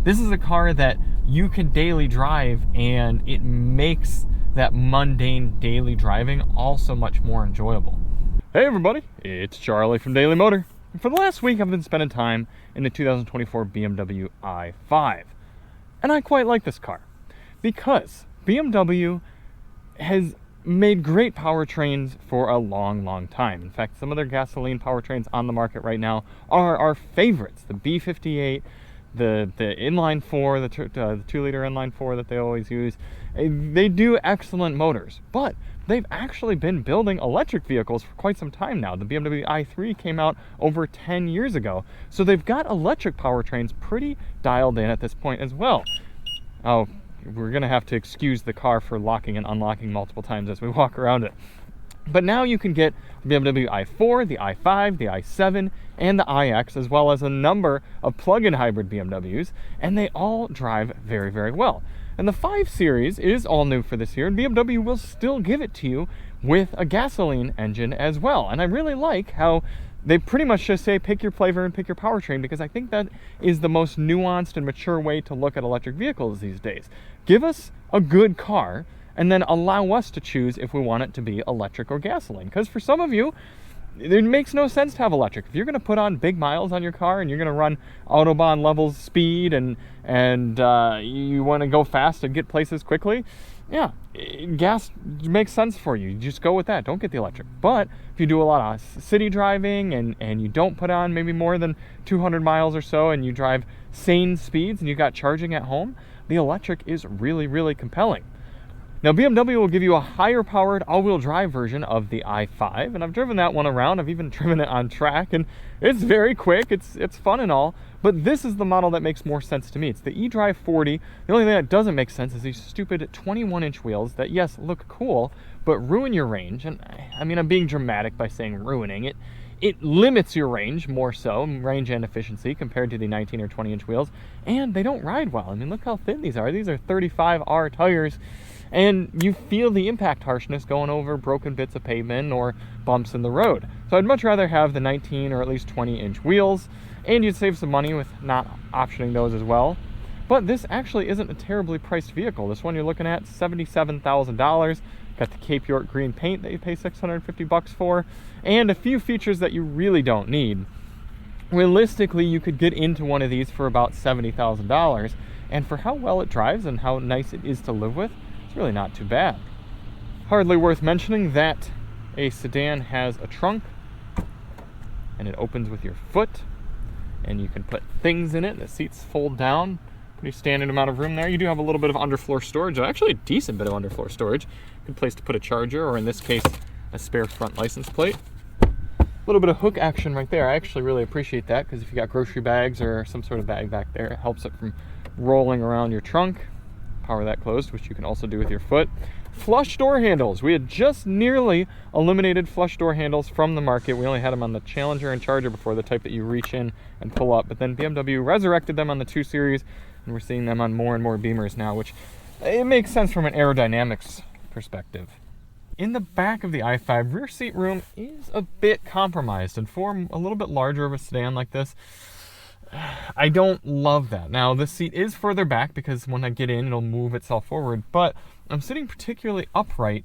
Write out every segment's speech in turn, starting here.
This is a car that you can daily drive, and it makes that mundane daily driving also much more enjoyable. Hey everybody, it's Charlie from Daily Motor. And for the last week, I've been spending time in the 2024 BMW i5. And I quite like this car because BMW has made great powertrains for a long time. In fact, some of their gasoline powertrains on the market right now are our favorites. The B58, the inline 4, the 2-liter inline 4 that they always use. They do excellent motors, but they've actually been building electric vehicles for quite some time now. The BMW i3 came out over 10 years ago, so they've got electric powertrains pretty dialed in at this point as well. Oh, we're gonna have to excuse the car for locking and unlocking multiple times as we walk around it. But now you can get the BMW i4, the i5, the i7, and the iX, as well as a number of plug-in hybrid BMWs, and they all drive very well. And the 5 Series is all new for this year, and BMW will still give it to you with a gasoline engine as well. And I really like how they pretty much just say pick your flavor and pick your powertrain, because I think that is the most nuanced and mature way to look at electric vehicles these days. Give us a good car, and then allow us to choose if we want it to be electric or gasoline. Because for some of you, it makes no sense to have electric. If you're going to put on big miles on your car and you're going to run Autobahn levels speed and you want to go fast and get places quickly, yeah, gas makes sense for you. You just go with that. Don't get the electric. But if you do a lot of city driving and you don't put on maybe more than 200 miles or so, and you drive sane speeds and you got charging at home, the electric is really compelling. Now, BMW will give you a higher powered all-wheel drive version of the i5, and I've driven that one around. I've even driven it on track, and it's very quick. It's fun and all, but this is the model that makes more sense to me. It's the eDrive 40. The only thing that doesn't make sense is these stupid 21-inch wheels that, yes, look cool, but ruin your range. And I mean, I'm being dramatic by saying ruining it. It limits your range more so, range and efficiency, compared to the 19 or 20-inch wheels, and they don't ride well. I mean, look how thin these are. These are 35R tires, and you feel the impact harshness going over broken bits of pavement or bumps in the road. So I'd much rather have the 19 or at least 20-inch wheels, and you'd save some money with not optioning those as well. But this actually isn't a terribly priced vehicle. This one you're looking at, $77,000. Got the Cape York green paint that you pay $650 for, and a few features that you really don't need. Realistically, you could get into one of these for about $70,000, and for how well it drives and how nice it is to live with, it's really not too bad. Hardly worth mentioning that a sedan has a trunk, and it opens with your foot, and you can put things in it. The seats fold down. Pretty standard amount of room there. You do have a little bit of underfloor storage, actually a decent bit of underfloor storage. Good place to put a charger, or in this case, a spare front license plate. A little bit of hook action right there. I actually really appreciate that, because if you got grocery bags or some sort of bag back there, it helps it from rolling around your trunk. Power that closed, which you can also do with your foot. Flush door handles. We had just nearly eliminated flush door handles from the market. We only had them on the Challenger and Charger before, the type that you reach in and pull up. But then BMW resurrected them on the 2 Series, and we're seeing them on more and more Beamers now, which it makes sense from an aerodynamics perspective. In the back of the i5, rear seat room is a bit compromised, and for a little bit larger of a sedan like this, I don't love that. Now, this seat is further back because when I get in, it'll move itself forward, but I'm sitting particularly upright.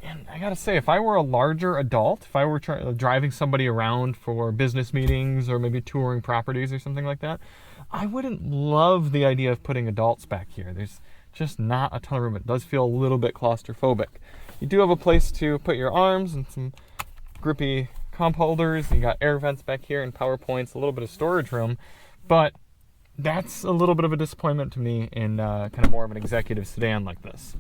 And I gotta say, if I were a larger adult, if I were driving somebody around for business meetings or maybe touring properties or something like that, I wouldn't love the idea of putting adults back here. There's just not a ton of room. It does feel a little bit claustrophobic. You do have a place to put your arms and some grippy cup holders. You got air vents back here and power points, a little bit of storage room, but that's a little bit of a disappointment to me in kind of more of an executive sedan like this.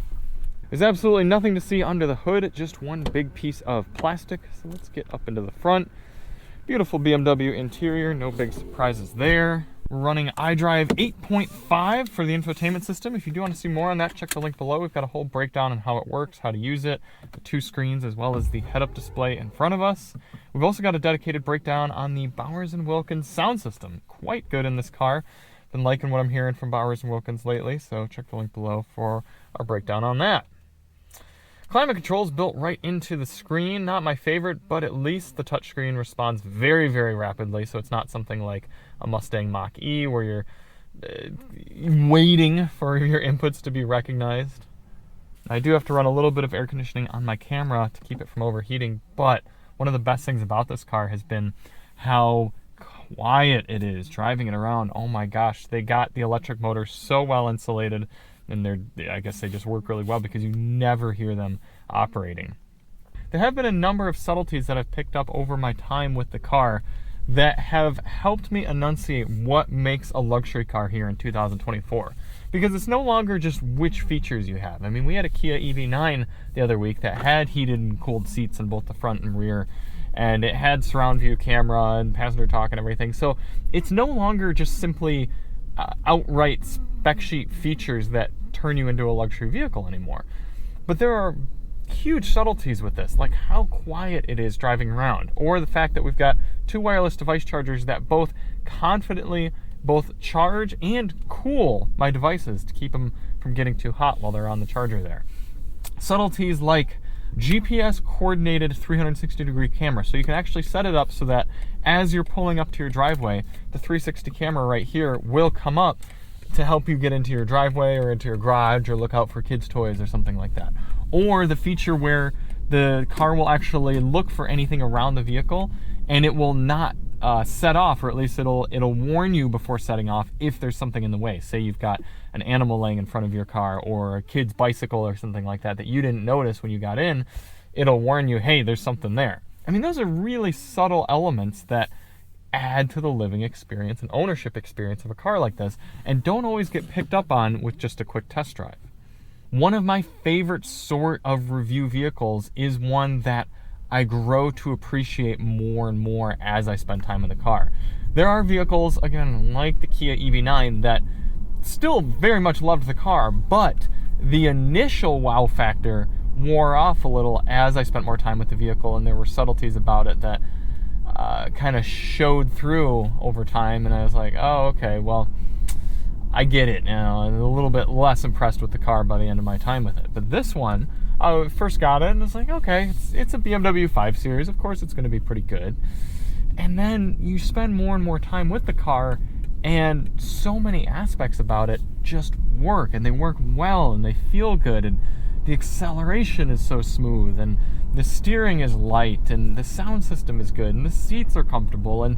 There's absolutely nothing to see under the hood, just one big piece of plastic. So let's get up into the front. Beautiful BMW interior, no big surprises there. We're running iDrive 8.5 for the infotainment system. If you do want to see more on that, check the link below. We've got a whole breakdown on how it works, how to use it, the 2 screens, as well as the head-up display in front of us. We've also got a dedicated breakdown on the Bowers & Wilkins sound system. Quite good in this car. Been liking what I'm hearing from Bowers & Wilkins lately, so check the link below for our breakdown on that. Climate control is built right into the screen. Not my favorite, but at least the touchscreen responds very, very rapidly, so it's not something like a Mustang Mach-E where you're waiting for your inputs to be recognized. I do have to run a little bit of air conditioning on my camera to keep it from overheating, but one of the best things about this car has been how quiet it is driving it around. Oh my gosh, they got the electric motors so well insulated, and I guess they just work really well because you never hear them operating. There have been a number of subtleties that I've picked up over my time with the car that have helped me enunciate what makes a luxury car here in 2024. Because it's no longer just which features you have. I mean, we had a Kia EV9 the other week that had heated and cooled seats in both the front and rear, and it had surround view camera and passenger talk and everything. So it's no longer just simply outright spec sheet features that turn you into a luxury vehicle anymore. But there are huge subtleties with this, like how quiet it is driving around, or the fact that we've got 2 wireless device chargers that both confidently both charge and cool my devices to keep them from getting too hot while they're on the charger there. Subtleties like GPS coordinated 360-degree camera, so you can actually set it up so that as you're pulling up to your driveway, the 360 camera right here will come up to help you get into your driveway or into your garage or look out for kids' toys or something like that. Or the feature where the car will actually look for anything around the vehicle and it will not set off, or at least it'll warn you before setting off if there's something in the way. Say you've got an animal laying in front of your car or a kid's bicycle or something like that that you didn't notice when you got in, it'll warn you, hey, there's something there. I mean, those are really subtle elements that add to the living experience and ownership experience of a car like this, and don't always get picked up on with just a quick test drive. One of my favorite sort of review vehicles is one that I grow to appreciate more and more as I spend time in the car. There are vehicles, again, like the Kia EV9 that still very much loved the car, but the initial wow factor wore off a little as I spent more time with the vehicle, and there were subtleties about it that kind of showed through over time, and I was like, oh, okay, well, I get it now. I'm a little bit less impressed with the car by the end of my time with it. But this one, I first got it and it's like, okay, it's a BMW 5 Series. Of course it's going to be pretty good. And then you spend more and more time with the car, and so many aspects about it just work, and they work well, and they feel good, and the acceleration is so smooth, and the steering is light, and the sound system is good, and the seats are comfortable. And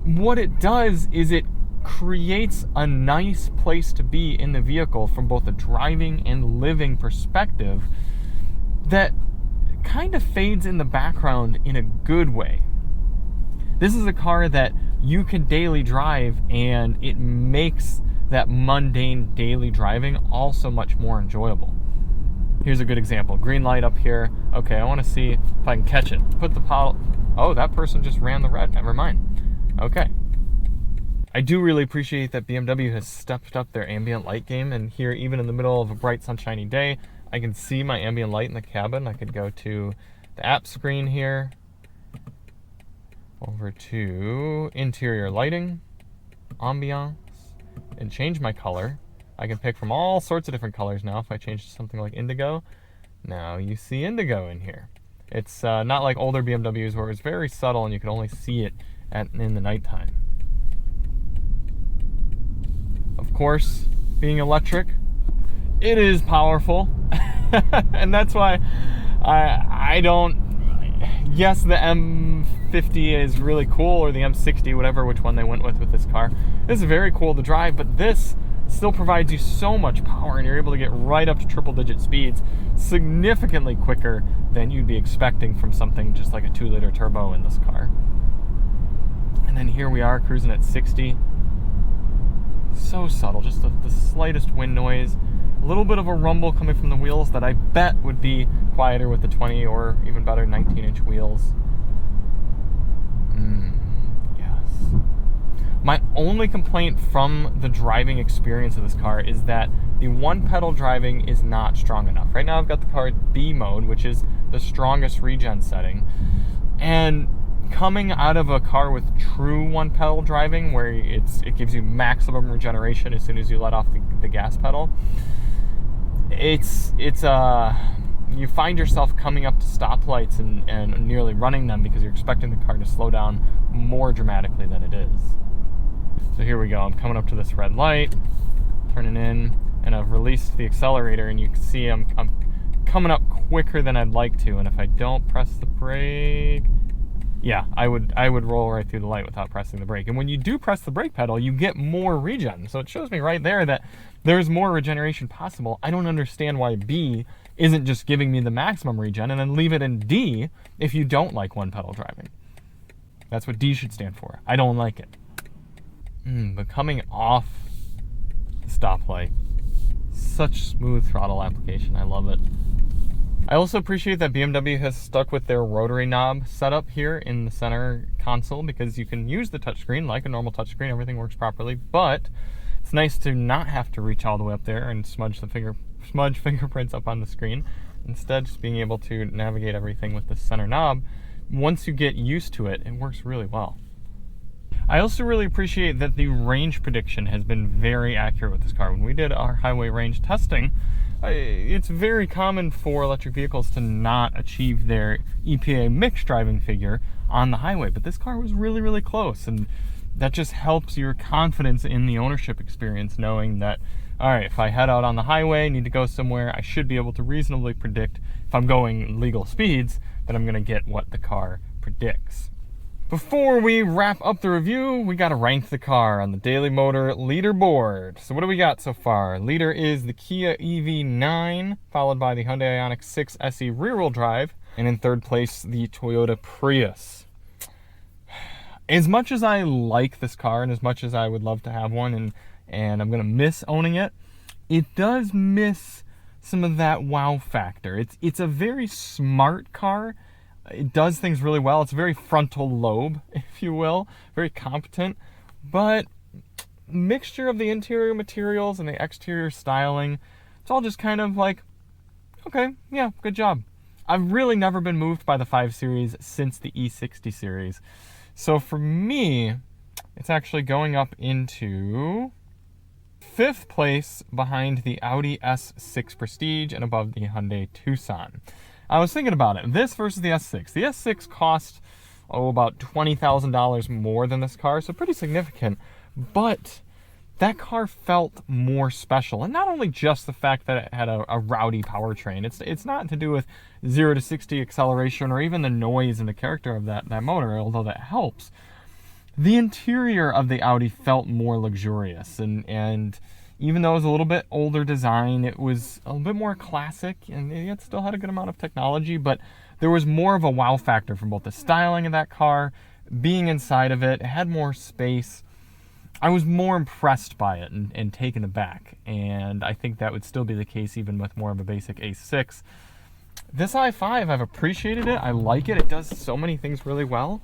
what it does is it creates a nice place to be in the vehicle from both a driving and living perspective that kind of fades in the background in a good way. This is a car that you can daily drive, and it makes that mundane daily driving also much more enjoyable. Here's a good example. Green light up here. Okay, I want to see if I can catch it. Put the oh, that person just ran the red. Never mind. Okay. I do really appreciate that BMW has stepped up their ambient light game, and here, even in the middle of a bright sunshiny day, I can see my ambient light in the cabin. I could go to the app screen here, over to interior lighting, ambiance, and change my color. I can pick from all sorts of different colors now. If I change to something like indigo, now you see indigo in here. It's not like older BMWs where it's very subtle and you can only see it in the nighttime. Of course, being electric, it is powerful. And that's why I don't... Yes, the M50 is really cool, or the M60, whatever, which one they went with this car. This is very cool to drive, but this still provides you so much power, and you're able to get right up to triple-digit speeds significantly quicker than you'd be expecting from something just like a 2-liter turbo in this car. And then here we are cruising at 60. So subtle, just the slightest wind noise. A little bit of a rumble coming from the wheels that I bet would be quieter with the 20 or even better 19-inch wheels. Yes. My only complaint from the driving experience of this car is that the one-pedal driving is not strong enough. Right now I've got the car at B mode, which is the strongest regen setting. And coming out of a car with true one-pedal driving, where it gives you maximum regeneration as soon as you let off the gas pedal, you find yourself coming up to stoplights and nearly running them because you're expecting the car to slow down more dramatically than it is. So here we go, I'm coming up to this red light, turning in, and I've released the accelerator, and you can see I'm coming up quicker than I'd like to, and if I don't press the brake, yeah, I would roll right through the light without pressing the brake. And when you do press the brake pedal, you get more regen. So it shows me right there that there's more regeneration possible. I don't understand why B isn't just giving me the maximum regen and then leave it in D if you don't like one pedal driving. That's what D should stand for. I don't like it. But coming off the stoplight, such smooth throttle application. I love it. I also appreciate that BMW has stuck with their rotary knob setup here in the center console, because you can use the touchscreen like a normal touchscreen. Everything works properly, but it's nice to not have to reach all the way up there and smudge fingerprints up on the screen. Instead, just being able to navigate everything with the center knob. Once you get used to it, it works really well. I also really appreciate that the range prediction has been very accurate with this car. When we did our highway range testing, it's very common for electric vehicles to not achieve their EPA mixed driving figure on the highway, but this car was really, really close, and that just helps your confidence in the ownership experience, knowing that, all right, if I head out on the highway, need to go somewhere, I should be able to reasonably predict, if I'm going legal speeds, that I'm going to get what the car predicts. Before we wrap up the review, we got to rank the car on the Daily Motor leaderboard. So what do we got so far? Leader is the Kia EV9, followed by the Hyundai Ioniq 6 SE rear-wheel drive, and in third place, the Toyota Prius. As much as I like this car, and as much as I would love to have one, and I'm going to miss owning it, it does miss some of that wow factor. It's a very smart car. It does things really well. It's a very frontal lobe, if you will, very competent, but mixture of the interior materials and the exterior styling, it's all just kind of like, okay, yeah, good job. I've really never been moved by the 5 Series since the E60 series. So for me, it's actually going up into 5th place behind the Audi S6 Prestige and above the Hyundai Tucson. I was thinking about it. This versus the S6. The S6 cost, about $20,000 more than this car, so pretty significant. But that car felt more special. And not only just the fact that it had a rowdy powertrain. It's not to do with 0 to 60 acceleration or even the noise and the character of that motor, although that helps. The interior of the Audi felt more luxurious, and even though it was a little bit older design, it was a little bit more classic, and it still had a good amount of technology, but there was more of a wow factor from both the styling of that car, being inside of it. It had more space. I was more impressed by it and taken aback, and I think that would still be the case even with more of a basic A6. This i5, I've appreciated it. I like it. It does so many things really well.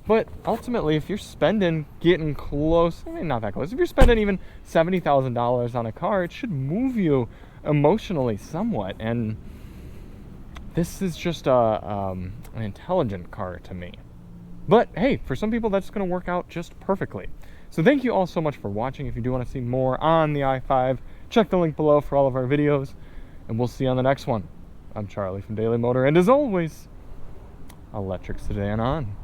But ultimately, if you're spending, getting close, I mean, not that close, if you're spending even $70,000 on a car, it should move you emotionally somewhat. And this is just an intelligent car to me. But hey, for some people, that's going to work out just perfectly. So thank you all so much for watching. If you do want to see more on the i5, check the link below for all of our videos, and we'll see you on the next one. I'm Charlie from Daily Motor, and as always, electric sedan on.